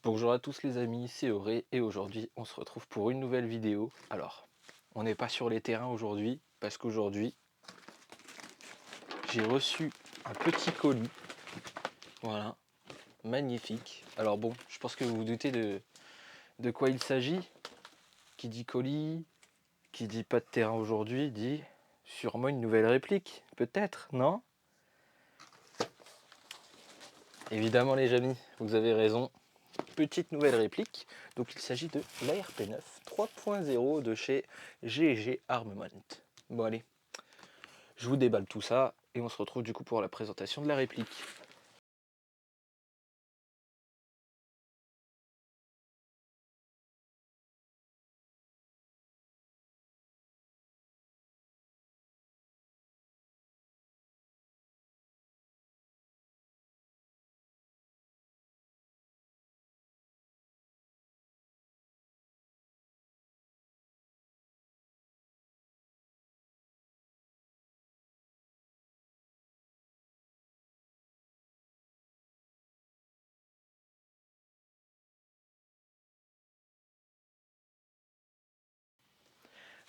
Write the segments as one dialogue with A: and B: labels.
A: Bonjour à tous les amis, c'est Auré et aujourd'hui on se retrouve pour une nouvelle vidéo. Alors, on n'est pas sur les terrains aujourd'hui parce qu'aujourd'hui j'ai reçu un petit colis. Voilà, magnifique. Alors bon, je pense que vous vous doutez de quoi il s'agit. Qui dit colis, qui dit pas de terrain aujourd'hui, dit sûrement une nouvelle réplique. Peut-être, non? Évidemment les amis, vous avez raison. Petite nouvelle réplique. Donc il s'agit de l'ARP9 3.0 de chez GG Armament. Bon allez, je vous déballe tout ça et on se retrouve du coup pour la présentation de la réplique.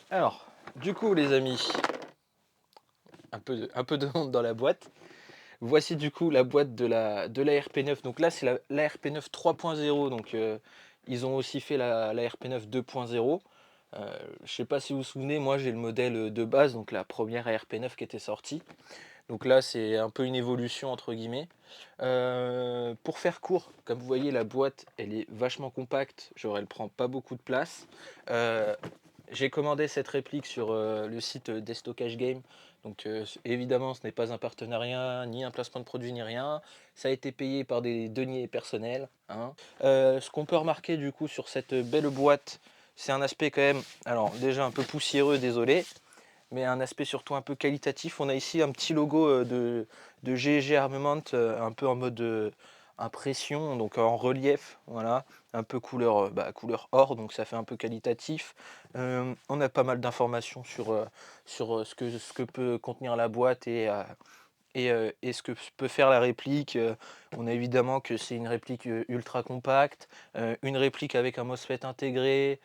A: Alors, du coup les amis, un peu de monde dans la boîte. Voici du coup la boîte de l'ARP9. Donc là c'est l'ARP9 3.0. Donc ils ont aussi fait l'ARP9 2.0. Je sais pas si vous vous souvenez, moi j'ai le modèle de base, donc la première ARP9 qui était sortie. Donc là, c'est un peu une évolution entre guillemets. Pour faire court, comme vous voyez, la boîte, elle est vachement compacte. Genre, elle prend pas beaucoup de place. Euh, j'ai commandé cette réplique sur le site Destockage Game. Donc évidemment, ce n'est pas un partenariat, ni un placement de produit, ni rien. Ça a été payé par des deniers personnels, hein. Ce qu'on peut remarquer du coup sur cette belle boîte, c'est un aspect quand même, alors déjà un peu poussiéreux, désolé, mais un aspect surtout un peu qualitatif. On a ici un petit logo de GG Armament, un peu en mode impression, donc en relief, voilà, un peu couleur, couleur or, donc ça fait un peu qualitatif. On a pas mal d'informations sur ce que peut contenir la boîte et ce que peut faire la réplique. On a évidemment que c'est une réplique ultra compacte, une réplique avec un MOSFET intégré,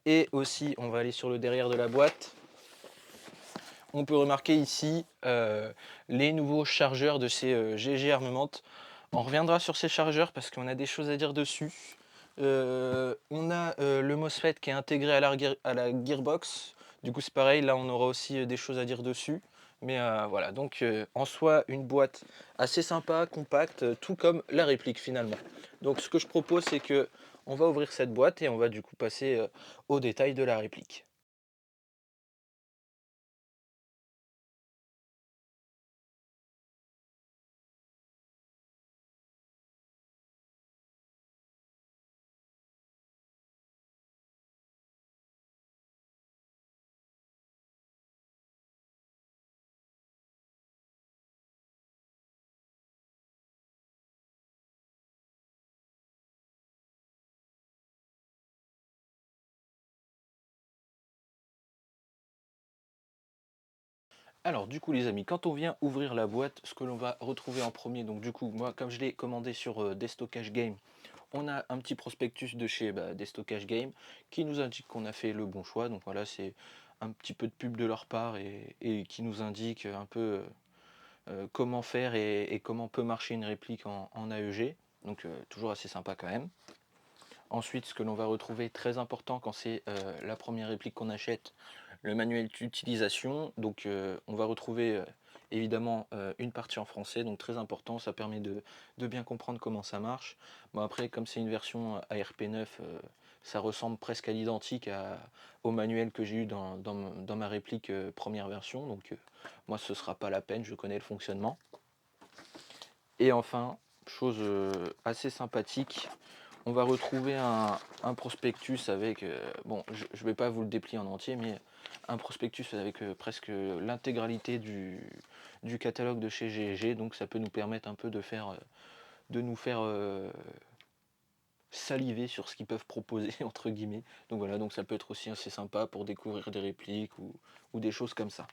A: et aussi on va aller sur le derrière de la boîte. On peut remarquer ici les nouveaux chargeurs de ces GG Armament. On reviendra sur ces chargeurs parce qu'on a des choses à dire dessus. On a le MOSFET qui est intégré à la gearbox. Du coup c'est pareil, là on aura aussi des choses à dire dessus. Mais voilà, donc en soi une boîte assez sympa, compacte, tout comme la réplique finalement. Donc ce que je propose, c'est que on va ouvrir cette boîte et on va du coup passer aux détails de la réplique. Alors du coup les amis, quand on vient ouvrir la boîte, ce que l'on va retrouver en premier, donc du coup moi comme je l'ai commandé sur Destockage Game, on a un petit prospectus de chez Destockage Game qui nous indique qu'on a fait le bon choix. Donc voilà, c'est un petit peu de pub de leur part et qui nous indique un peu comment faire et comment peut marcher une réplique en AEG. Donc toujours assez sympa quand même. Ensuite, ce que l'on va retrouver très important quand c'est la première réplique qu'on achète, le manuel d'utilisation. Donc on va retrouver évidemment une partie en français, donc très important, ça permet de bien comprendre comment ça marche. Bon après, comme c'est une version ARP9, ça ressemble presque à l'identique au manuel que j'ai eu dans ma réplique première version, donc moi ce sera pas la peine, je connais le fonctionnement. Et enfin, chose assez sympathique, on va retrouver un prospectus avec, bon, je ne vais pas vous le déplier en entier, mais un prospectus avec presque l'intégralité du catalogue de chez GG, donc ça peut nous permettre un peu de nous faire saliver sur ce qu'ils peuvent proposer, entre guillemets. Donc voilà, donc ça peut être aussi assez sympa pour découvrir des répliques ou des choses comme ça.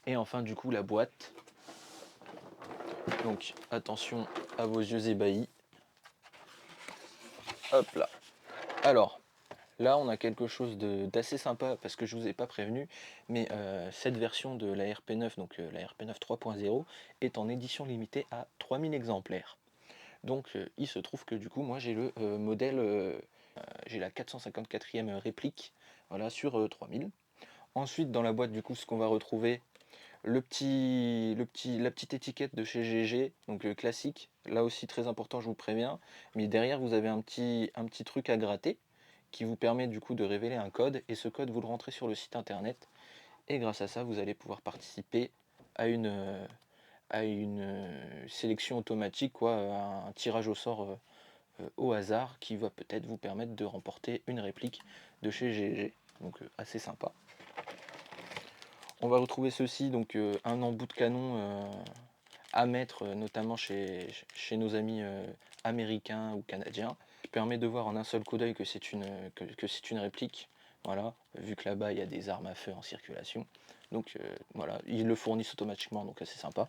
A: Et enfin, du coup, la boîte. Donc attention à vos yeux ébahis. Hop là. Alors, là, on a quelque chose d'assez sympa parce que je ne vous ai pas prévenu, mais cette version de la RP9, donc la RP9 3.0, est en édition limitée à 3000 exemplaires. Donc il se trouve que du coup, moi j'ai le modèle, j'ai la 454e réplique, voilà, sur 3000. Ensuite, dans la boîte, du coup, ce qu'on va retrouver, la petite étiquette de chez GG, donc classique, là aussi très important, je vous préviens, mais derrière vous avez un petit truc à gratter qui vous permet du coup de révéler un code, et ce code vous le rentrez sur le site internet, et grâce à ça vous allez pouvoir participer à une sélection automatique, quoi, à un tirage au sort au hasard qui va peut-être vous permettre de remporter une réplique de chez GG, donc assez sympa. On va retrouver ceci, donc un embout de canon à mettre notamment chez nos amis américains ou canadiens, qui permet de voir en un seul coup d'œil que c'est une réplique. Voilà, vu que là-bas il y a des armes à feu en circulation. Donc voilà, ils le fournissent automatiquement, donc c'est sympa.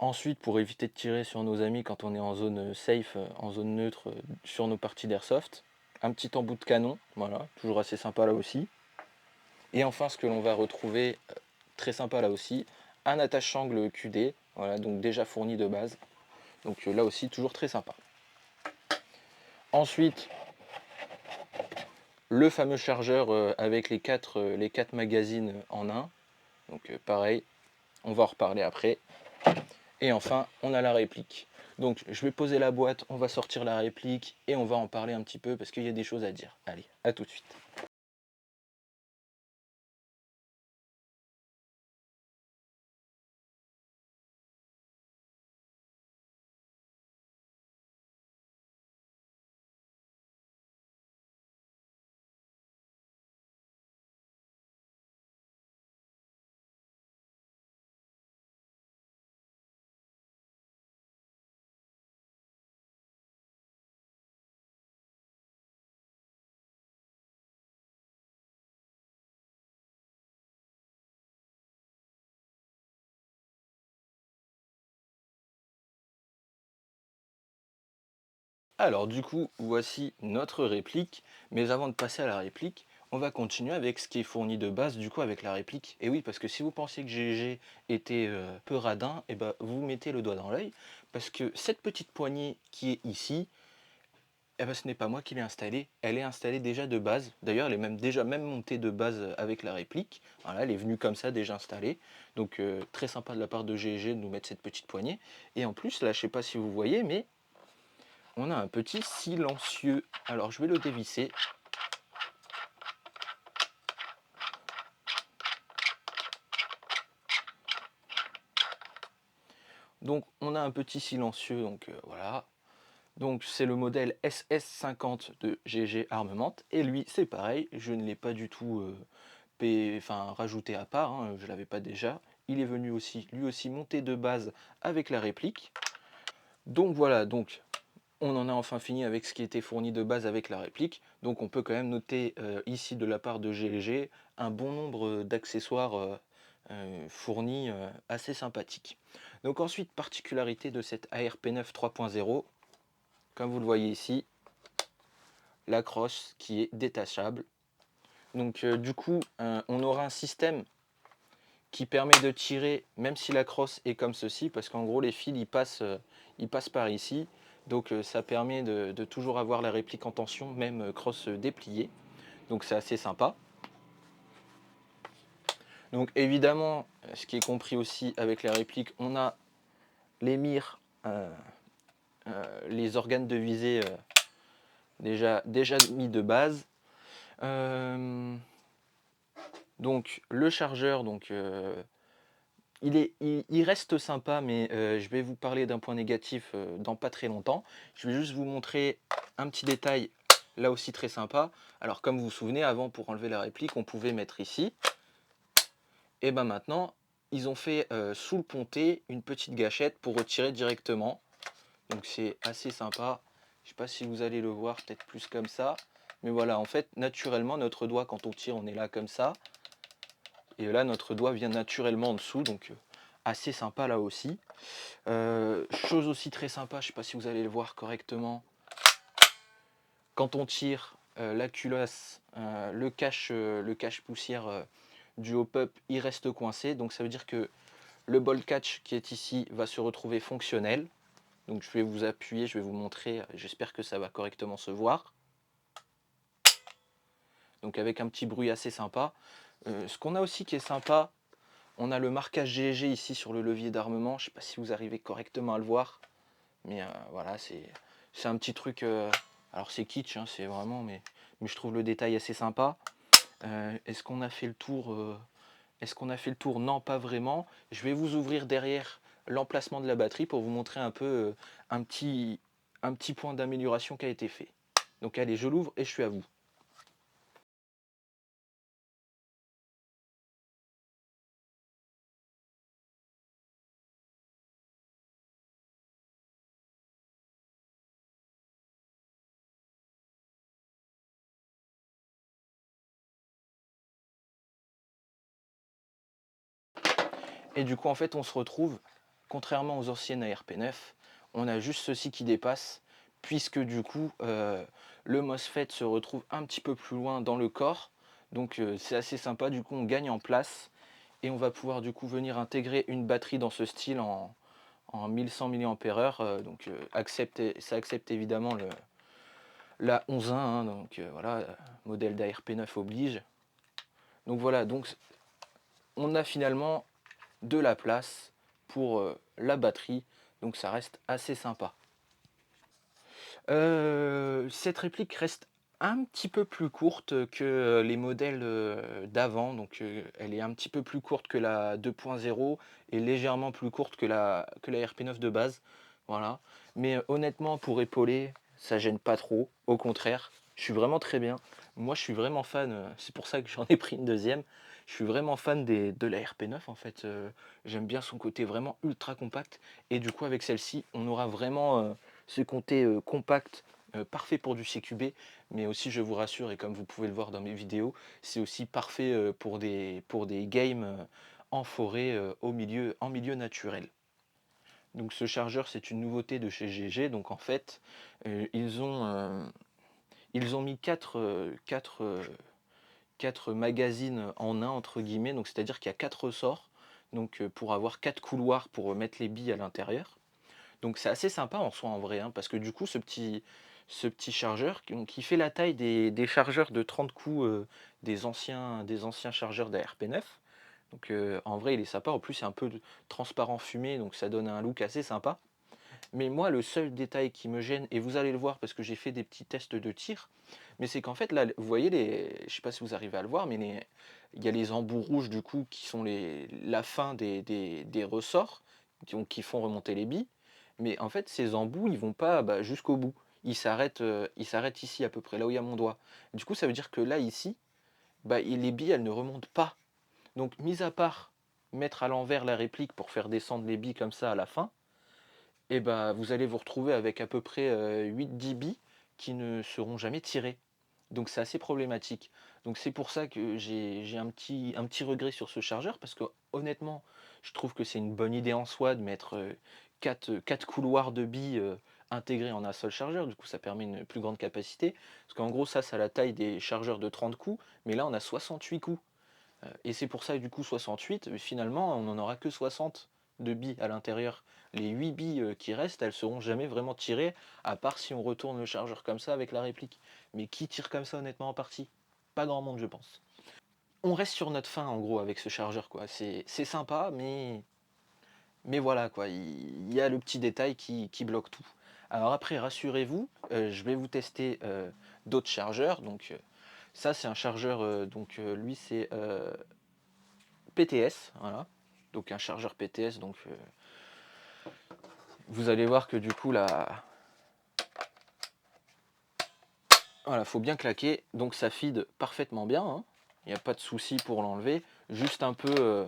A: Ensuite, pour éviter de tirer sur nos amis quand on est en zone safe, en zone neutre, sur nos parties d'airsoft, un petit embout de canon, voilà, toujours assez sympa là aussi. Et enfin, ce que l'on va retrouver, très sympa là aussi, un attache-sangle QD, voilà, donc déjà fourni de base. Donc là aussi, toujours très sympa. Ensuite, le fameux chargeur avec les quatre magazines en un. Donc pareil, on va en reparler après. Et enfin, on a la réplique. Donc je vais poser la boîte, on va sortir la réplique et on va en parler un petit peu parce qu'il y a des choses à dire. Allez, à tout de suite. Alors du coup, voici notre réplique, mais avant de passer à la réplique, on va continuer avec ce qui est fourni de base, du coup avec la réplique. Et oui, parce que si vous pensiez que GG était peu radin, et ben vous mettez le doigt dans l'œil, parce que cette petite poignée qui est ici, eh ben, ce n'est pas moi qui l'ai installée, elle est installée déjà de base. D'ailleurs, elle est même déjà montée de base avec la réplique. Voilà, elle est venue comme ça déjà installée. Donc très sympa de la part de GG de nous mettre cette petite poignée. Et en plus, là, je sais pas si vous voyez, mais on a un petit silencieux. Alors je vais le dévisser. Donc on a un petit silencieux, donc voilà. Donc c'est le modèle SS50 de GG Armement. Et lui c'est pareil, je ne l'ai pas du tout rajouté à part, hein, je ne l'avais pas déjà. Il est venu aussi, lui aussi monté de base avec la réplique. Donc voilà, donc on en a enfin fini avec ce qui était fourni de base avec la réplique. Donc on peut quand même noter ici de la part de GLG un bon nombre d'accessoires fournis assez sympathiques. Donc ensuite, particularité de cette ARP9 3.0, comme vous le voyez ici, la crosse qui est détachable. Donc du coup, on aura un système qui permet de tirer même si la crosse est comme ceci, parce qu'en gros les fils ils passent par ici, donc ça permet de toujours avoir la réplique en tension, même crosse dépliée, donc c'est assez sympa. Donc évidemment, ce qui est compris aussi avec la réplique, on a les mires, les organes de visée déjà mis de base. Donc le chargeur, donc il reste sympa, mais je vais vous parler d'un point négatif dans pas très longtemps. Je vais juste vous montrer un petit détail, là aussi très sympa. Alors comme vous vous souvenez, avant pour enlever la réplique, on pouvait mettre ici. Et ben maintenant, ils ont fait sous le ponté une petite gâchette pour retirer directement. Donc c'est assez sympa. Je sais pas si vous allez le voir, peut-être plus comme ça. Mais voilà, en fait, naturellement, notre doigt, quand on tire, on est là comme ça. Et là, notre doigt vient naturellement en dessous, donc assez sympa là aussi. Chose aussi très sympa, je ne sais pas si vous allez le voir correctement, quand on tire, la culasse, le cache poussière du hop-up, il reste coincé. Donc ça veut dire que le ball catch qui est ici va se retrouver fonctionnel. Donc je vais vous appuyer, je vais vous montrer, j'espère que ça va correctement se voir. Donc avec un petit bruit assez sympa. Ce qu'on a aussi qui est sympa, on a le marquage GG ici sur le levier d'armement. Je ne sais pas si vous arrivez correctement à le voir. Mais voilà, c'est un petit truc. Alors c'est kitsch, hein, c'est vraiment, mais je trouve le détail assez sympa. Est-ce qu'on a fait le tour Est-ce qu'on a fait le tour? Non, pas vraiment. Je vais vous ouvrir derrière l'emplacement de la batterie pour vous montrer un peu un petit, un petit point d'amélioration qui a été fait. Donc allez, je l'ouvre et je suis à vous. Et du coup, en fait, on se retrouve, contrairement aux anciennes ARP9, on a juste ceci qui dépasse, puisque du coup, le MOSFET se retrouve un petit peu plus loin dans le corps. Donc c'est assez sympa, du coup on gagne en place et on va pouvoir du coup venir intégrer une batterie dans ce style en 1100 mAh. Donc ça accepte évidemment la 11.1, hein, donc voilà, modèle d'ARP9 oblige. Donc voilà, donc on a finalement de la place pour la batterie, donc ça reste assez sympa. Cette réplique reste un petit peu plus courte que les modèles d'avant, donc elle est un petit peu plus courte que la 2.0 et légèrement plus courte que la RP9 de base, voilà. Mais honnêtement, pour épauler, ça gêne pas trop, au contraire, je suis vraiment très bien. Moi, je suis vraiment fan, c'est pour ça que j'en ai pris une deuxième. Je suis vraiment fan de la RP9 en fait. J'aime bien son côté vraiment ultra compact et du coup avec celle-ci, on aura vraiment ce côté compact, parfait pour du CQB, mais aussi je vous rassure, et comme vous pouvez le voir dans mes vidéos, c'est aussi parfait pour des games en forêt, en milieu naturel. Donc ce chargeur, c'est une nouveauté de chez GG. Donc en fait, ils ont mis 4 magazines en un, entre guillemets, donc c'est-à-dire qu'il y a 4 ressorts, donc pour avoir 4 couloirs pour mettre les billes à l'intérieur. Donc c'est assez sympa en soi en vrai, hein, parce que du coup ce petit chargeur qui fait la taille des chargeurs de 30 coups des anciens chargeurs d'ARP9. Donc en vrai il est sympa, en plus c'est un peu transparent fumé, donc ça donne un look assez sympa. Mais moi le seul détail qui me gêne, et vous allez le voir parce que j'ai fait des petits tests de tir, mais c'est qu'en fait là vous voyez je sais pas si vous arrivez à le voir, mais il y a les embouts rouges du coup qui sont la fin des ressorts qui font remonter les billes. Mais en fait, ces embouts, ils vont pas jusqu'au bout. Ils s'arrêtent ici à peu près, là où il y a mon doigt. Du coup, ça veut dire que là, ici, les billes, elles ne remontent pas. Donc, mis à part mettre à l'envers la réplique pour faire descendre les billes comme ça à la fin, et vous allez vous retrouver avec à peu près 8-10 billes qui ne seront jamais tirées. Donc c'est assez problématique. Donc c'est pour ça que j'ai un petit regret sur ce chargeur, parce que honnêtement, je trouve que c'est une bonne idée en soi de mettre 4 couloirs de billes intégrés en un seul chargeur. Du coup, ça permet une plus grande capacité. Parce qu'en gros, ça a la taille des chargeurs de 30 coups, mais là, on a 68 coups. Et c'est pour ça que du coup 68, finalement on n'en aura que 60 de billes à l'intérieur. Les 8 billes qui restent, elles seront jamais vraiment tirées, à part si on retourne le chargeur comme ça avec la réplique. Mais qui tire comme ça honnêtement en partie? Pas grand monde je pense. On reste sur notre fin en gros avec ce chargeur quoi. C'est sympa mais voilà quoi, il y a le petit détail qui bloque tout. Alors après rassurez-vous, je vais vous tester d'autres chargeurs. Donc ça c'est un chargeur, lui c'est PTS, voilà. Donc un chargeur PTS, donc vous allez voir que du coup là, voilà, faut bien claquer, donc ça feed parfaitement bien, hein. Il n'y a pas de souci pour l'enlever, juste un peu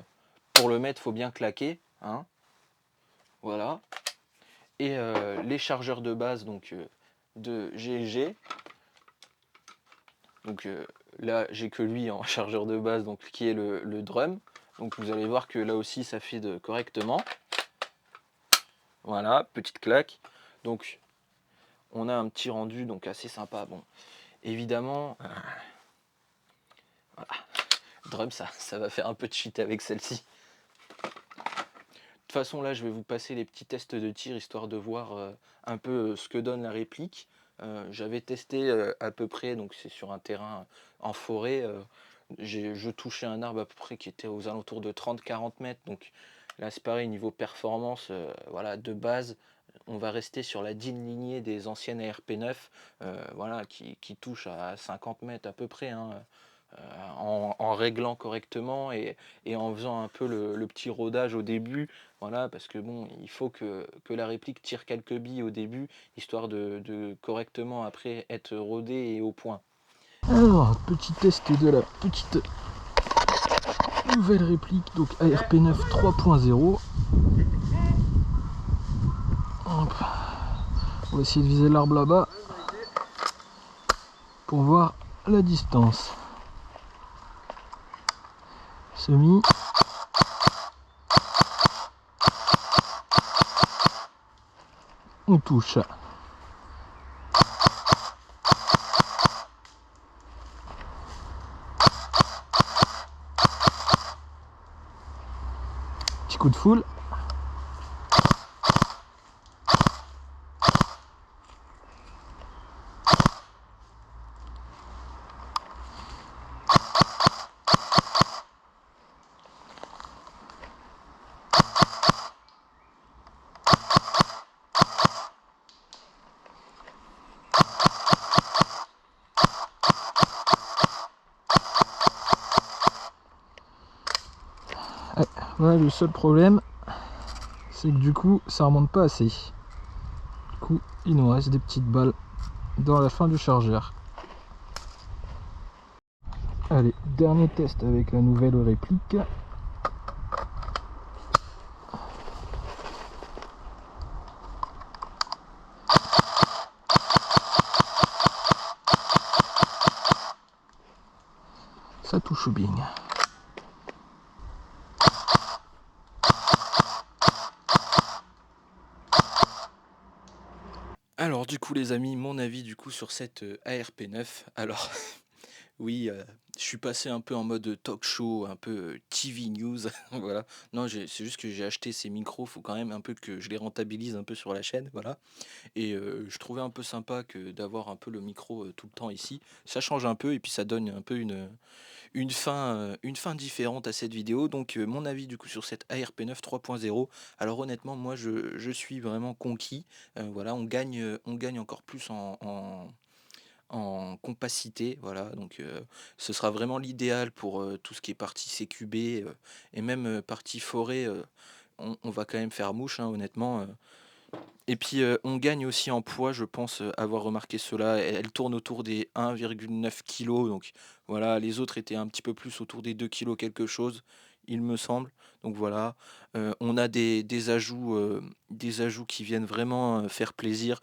A: pour le mettre, faut bien claquer, hein. Voilà. Et les chargeurs de base donc de GLG, donc là j'ai que lui en chargeur de base, donc qui est le drum. Donc vous allez voir que là aussi ça feed correctement. Voilà, petite claque. Donc on a un petit rendu donc assez sympa. Bon, évidemment, voilà, drum, ça va faire un peu de cheat avec celle-ci. De toute façon, là, je vais vous passer les petits tests de tir, histoire de voir un peu ce que donne la réplique. J'avais testé à peu près, donc c'est sur un terrain en forêt. Je touchais un arbre à peu près qui était aux alentours de 30-40 mètres. Donc là, c'est pareil, niveau performance, voilà, de base, on va rester sur la digne lignée des anciennes ARP9, voilà, qui touchent à 50 mètres à peu près, hein, en réglant correctement et en faisant un peu le petit rodage au début. Voilà, parce que bon, il faut que la réplique tire quelques billes au début, histoire de correctement après être rodée et au point. Alors, petit test de la petite nouvelle réplique, donc ARP9 3.0. On va essayer de viser l'arbre là-bas pour voir la distance. Semi. On touche. Petit coup de foule. Ouais, le seul problème, c'est que du coup, ça remonte pas assez. Du coup, il nous reste des petites balles dans la fin du chargeur. Allez, dernier test avec la nouvelle réplique. Ça touche bien. Alors du coup les amis, mon avis du coup sur cette ARP9. Alors oui, je suis passé un peu en mode talk show, un peu TV news, voilà. Non, c'est juste que j'ai acheté ces micros, faut quand même un peu que je les rentabilise un peu sur la chaîne, voilà. Et je trouvais un peu sympa que d'avoir un peu le micro tout le temps ici. Ça change un peu et puis ça donne un peu une fin différente à cette vidéo. Donc mon avis du coup sur cette ARP9 3.0. Alors honnêtement, moi je suis vraiment conquis. Voilà, on gagne encore plus en compacité, voilà, donc ce sera vraiment l'idéal pour tout ce qui est partie CQB et même partie forêt, on va quand même faire mouche, hein, honnêtement. Et puis on gagne aussi en poids, je pense avoir remarqué cela. Elle tourne autour des 1,9 kg, donc voilà, les autres étaient un petit peu plus autour des 2 kg quelque chose, il me semble. Donc voilà, on a des ajouts qui viennent vraiment faire plaisir.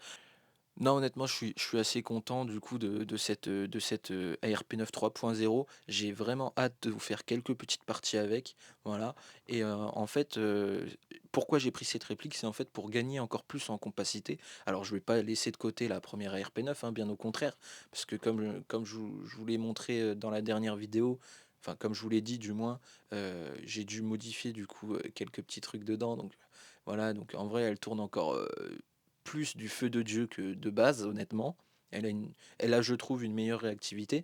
A: Non, honnêtement, je suis assez content du coup de cette ARP9 3.0. J'ai vraiment hâte de vous faire quelques petites parties avec. Voilà. Et en fait, pourquoi j'ai pris cette réplique, c'est en fait pour gagner encore plus en compacité. Alors, je vais pas laisser de côté la première ARP9, hein, bien au contraire, parce que comme je vous l'ai montré dans la dernière vidéo, enfin, comme je vous l'ai dit du moins, j'ai dû modifier du coup quelques petits trucs dedans. Donc, voilà, donc en vrai, elle tourne encore plus du feu de Dieu que de base, honnêtement. Elle a, je trouve, une meilleure réactivité.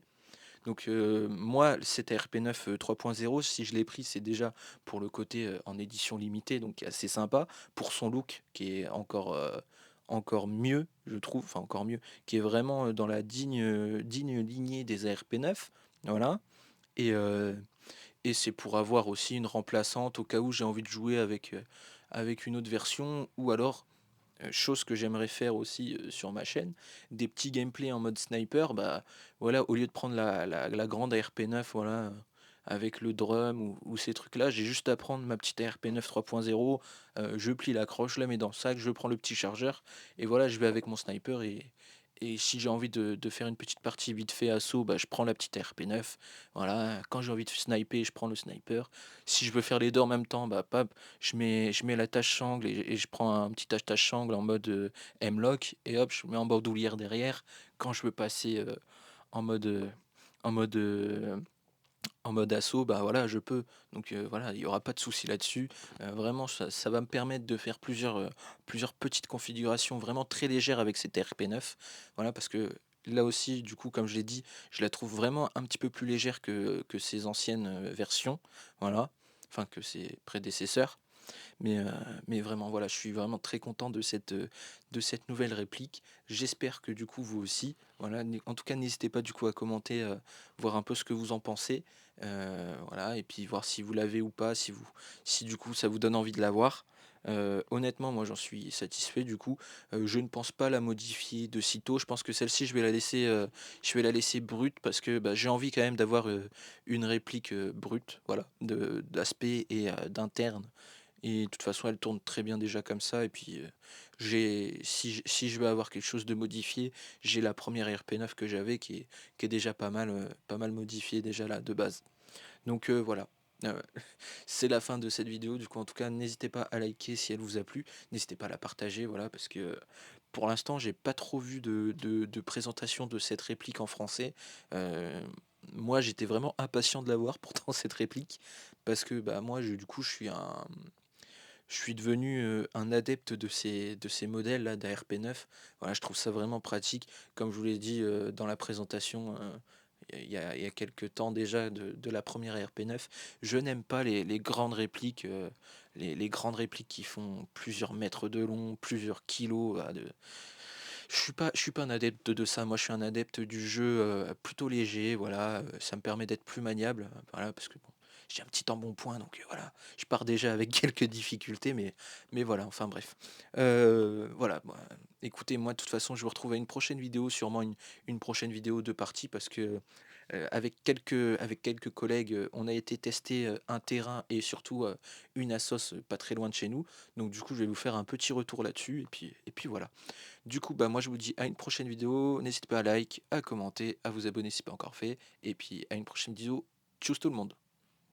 A: Donc moi, cette RP9 3.0, si je l'ai pris, c'est déjà pour le côté en édition limitée, donc assez sympa, pour son look qui est encore mieux, je trouve, enfin encore mieux, qui est vraiment dans la digne lignée des ARP9, voilà. Et, euh, et c'est pour avoir aussi une remplaçante au cas où j'ai envie de jouer avec une autre version, ou alors chose que j'aimerais faire aussi sur ma chaîne, des petits gameplays en mode sniper, bah voilà, au lieu de prendre la grande ARP9, voilà, avec le drum ou ces trucs-là, j'ai juste à prendre ma petite ARP9 3.0, je plie l'accroche, je la mets dans le sac, je prends le petit chargeur, et voilà, je vais avec mon sniper et si j'ai envie de faire une petite partie vite fait assaut, bah, je prends la petite RP9. Voilà, quand j'ai envie de sniper, je prends le sniper. Si je veux faire les 2 en même temps, bah, pap, je mets la tâche sangle et je prends un petit tâche sangle en mode, M-lock et hop, je mets en bandoulière derrière. Quand je veux passer, en mode, en mode, en mode assaut, bah, voilà, je peux. Donc voilà, il y aura pas de souci là-dessus. Vraiment ça va me permettre de faire plusieurs petites configurations vraiment très légères avec cette RP9. Voilà, parce que là aussi, du coup, comme je l'ai dit, je la trouve vraiment un petit peu plus légère que ses anciennes, versions. Voilà, enfin que ses prédécesseurs. Mais, heu, mais vraiment voilà, je suis vraiment très content de cette nouvelle réplique. J'espère que du coup vous aussi. Voilà, en tout cas n'hésitez pas du coup à commenter, voir un peu ce que vous en pensez. Voilà et puis voir si vous l'avez ou pas, si du coup ça vous donne envie de l'avoir. Honnêtement moi j'en suis satisfait du coup. Je ne pense pas la modifier de sitôt. Je pense que celle-ci je vais la laisser brute parce que, bah, j'ai envie quand même d'avoir, une réplique, brute, voilà, de d'aspect et d'interne et de toute façon, elle tourne très bien déjà comme ça et puis, si je veux avoir quelque chose de modifié, j'ai la première RP9 que j'avais qui est déjà pas mal modifiée déjà là, de base. Donc, voilà, heu, c'est la fin de cette vidéo. Du coup, en tout cas, n'hésitez pas à liker si elle vous a plu. N'hésitez pas à la partager, voilà, parce que, pour l'instant, j'ai pas trop vu de présentation de cette réplique en français. Heu, Moi, j'étais vraiment impatient de l'avoir pourtant cette réplique parce que, bah, moi, je du coup, je suis devenu, un adepte de ces modèles-là d'ARP9. Voilà, je trouve ça vraiment pratique. Comme je vous l'ai dit, dans la présentation, il y a quelques temps déjà de la première ARP9, je n'aime pas les grandes répliques, les grandes répliques qui font plusieurs mètres de long, plusieurs kilos, de je suis pas un adepte de ça. Moi, je suis un adepte du jeu, plutôt léger, voilà, ça me permet d'être plus maniable, voilà, parce que bon, j'ai un petit embonpoint donc voilà, je pars déjà avec quelques difficultés mais voilà, enfin bref. Voilà, bah, écoutez, moi, de toute façon, je vous retrouve à une prochaine vidéo, sûrement une prochaine vidéo de partie parce que, avec quelques collègues, on a été tester, un terrain et surtout, une assos, pas très loin de chez nous. Donc du coup, je vais vous faire un petit retour là-dessus et puis voilà. Du coup, bah, moi, je vous dis à une prochaine vidéo. N'hésitez pas à like, à commenter, à vous abonner si pas encore fait. Et puis à une prochaine vidéo. Tchuss tout le monde.